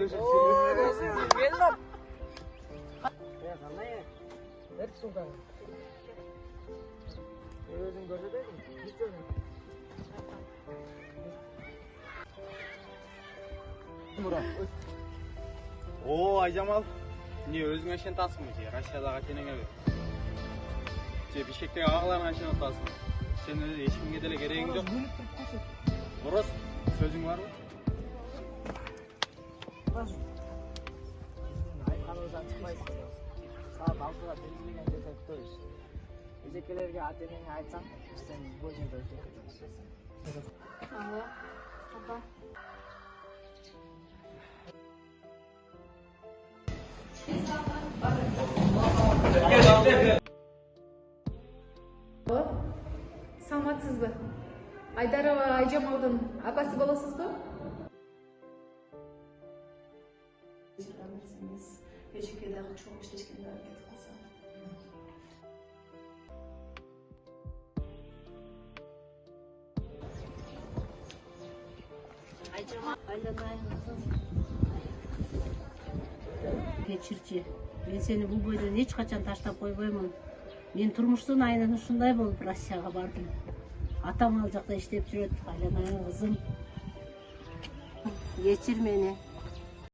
Oo Ayjamal, niye özüңe şentasın mı? Rusya'da kenenge ver. Bişkek'teki ağaların aşına otasın. Sen öyle eşkinge dele gereğin yok. Boros, sözün var mı? Aykanımızdan çıkmayız. Saat 6'da belirlenen ceza tutuyoruz. Özekilerge ATM'ni açsam, sen boyunca özekiyoruz. Alo, baba. Саламатсызбы? Айдарова Айжамалдын апасы болосузбу? Эжекке дагы чоң иштешкенге аракет кылсам. Ayjamал, айланайын кызым. Кечирчи. Мен сени бул бойдон эч качан таштап койбоймун. Мен турмуштун айынан ушундай болуп Россияга бардым. Атам ал жакта иштеп жүрөт, айланайын кызым. Кечир мени.